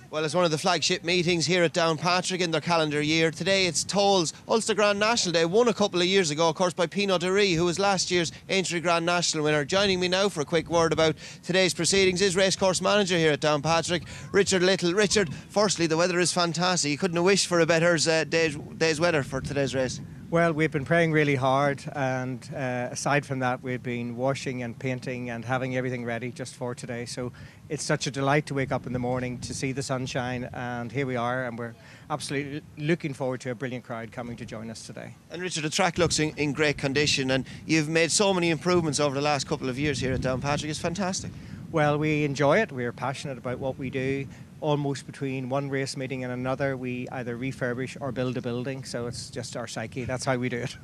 Well, it's one of the flagship meetings here at Downpatrick in their calendar year. Today it's Toll's Ulster Grand National Day, won a couple of years ago, of course, by Pinot de Rie, who was last year's Aintree Grand National winner. Joining me now for a quick word about today's proceedings is Racecourse manager here at Downpatrick, Richard Lyttle. Richard, firstly, the weather is fantastic. You couldn't have wished for a better day's weather for today's race. Well, we've been praying really hard, and aside from that, we've been washing and painting and having everything ready just for today. So it's such a delight to wake up in the morning to see the sunshine, and here we are, and we're absolutely looking forward to a brilliant crowd coming to join us today. And Richard, the track looks in great condition, and you've made so many improvements over the last couple of years here at Downpatrick. It's fantastic. Well, we enjoy it. We're passionate about what we do. Almost between one race meeting and another, we either refurbish or build a building, so it's just our psyche. That's how we do it.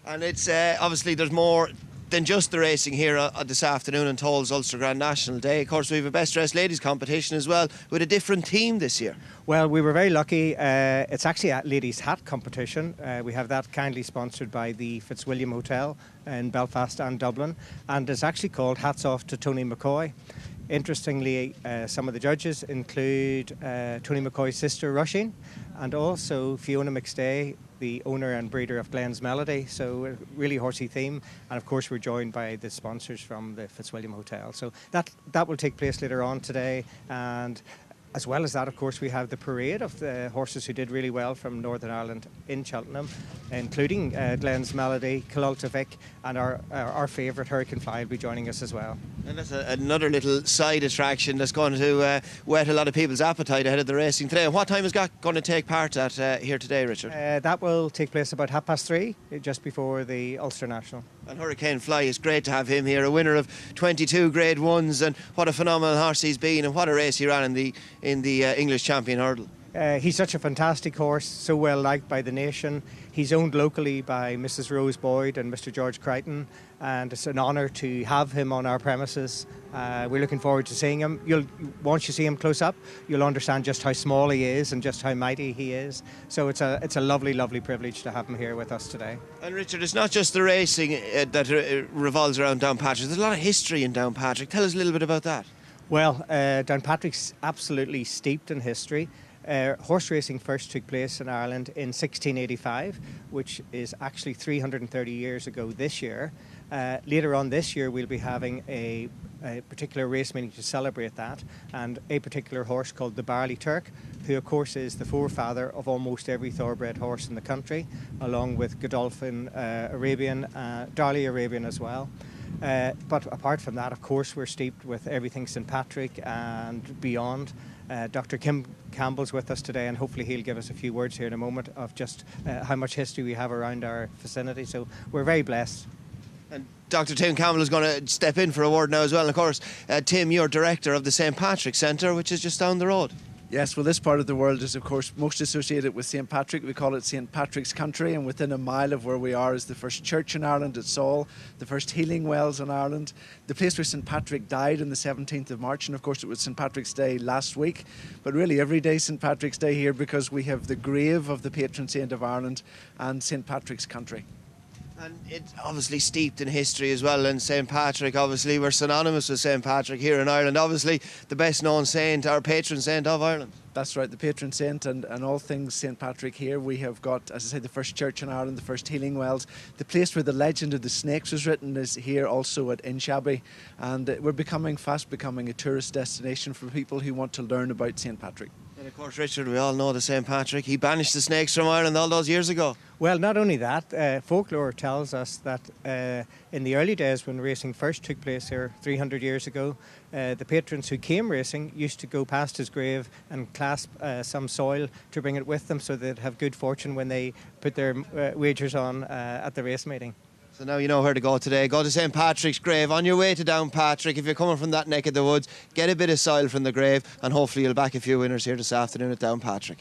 And it's obviously there's more than just the racing here this afternoon on Toll's Ulster Grand National Day. Of course, we have a Best Dressed Ladies competition as well, with a different theme this year. Well, we were very lucky. It's actually a ladies' hat competition. We have that kindly sponsored by the Fitzwilliam Hotel in Belfast and Dublin, and it's actually called Hats Off to Tony McCoy. Interestingly, some of the judges include Tony McCoy's sister, Rushing, and also Fiona McStay, the owner and breeder of Glenn's Melody. So a really horsey theme. And of course, we're joined by the sponsors from the Fitzwilliam Hotel. So that will take place later on today. And as well as that, of course, we have the parade of the horses who did really well from Northern Ireland in Cheltenham, including Glenn's Melody, Kilulta and our favourite Hurricane Fly will be joining us as well. And that's another little side attraction that's going to whet a lot of people's appetite ahead of the racing today. And what time is that going to take part at here today, Richard? That will take place about 3:30, just before the Ulster National. And Hurricane Fly, is great to have him here, a winner of 22 Grade 1s, and what a phenomenal horse he's been, and what a race he ran in the English Champion Hurdle. He's such a fantastic horse, so well liked by the nation. He's owned locally by Mrs. Rose Boyd and Mr. George Crichton, and it's an honour to have him on our premises. We're looking forward to seeing him. Once you see him close up, you'll understand just how small he is and just how mighty he is. So it's a lovely, lovely privilege to have him here with us today. And Richard, it's not just the racing that revolves around Downpatrick. There's a lot of history in Downpatrick. Tell us a little bit about that. Well, Downpatrick's absolutely steeped in history. Horse racing first took place in Ireland in 1685, which is actually 330 years ago this year. Later on this year, we'll be having a particular race meeting to celebrate that, and a particular horse called the Barley Turk, who of course is the forefather of almost every thoroughbred horse in the country, along with Godolphin Arabian, Darley Arabian as well. But apart from that, of course, we're steeped with everything St. Patrick and beyond. Dr. Kim Campbell's with us today, and hopefully he'll give us a few words here in a moment of just how much history we have around our vicinity. So we're very blessed. And Dr. Tim Campbell is going to step in for a word now as well. And of course, Tim, you're director of the St. Patrick Centre, which is just down the road. Yes, well, this part of the world is, of course, most associated with St. Patrick. We call it St. Patrick's Country, and within a mile of where we are is the first church in Ireland at Saul, the first healing wells in Ireland, the place where St. Patrick died on the 17th of March, and of course it was St. Patrick's Day last week, but really every day St. Patrick's Day here, because we have the grave of the patron saint of Ireland and St. Patrick's Country. And it's obviously steeped in history as well, and St. Patrick, obviously, we're synonymous with St. Patrick here in Ireland. Obviously, the best known saint, our patron saint of Ireland. That's right, the patron saint and all things St. Patrick here. We have got, as I said, the first church in Ireland, the first healing wells. The place where the legend of the snakes was written is here also at Inshabby, and we're fast becoming a tourist destination for people who want to learn about St. Patrick. And of course, Richard, we all know the St. Patrick. He banished the snakes from Ireland all those years ago. Well, not only that, folklore tells us that in the early days when racing first took place here 300 years ago, the patrons who came racing used to go past his grave and clasp some soil to bring it with them so they'd have good fortune when they put their wagers on at the race meeting. So now you know where to go today. Go to St. Patrick's grave. On your way to Downpatrick, if you're coming from that neck of the woods, get a bit of soil from the grave, and hopefully you'll back a few winners here this afternoon at Downpatrick.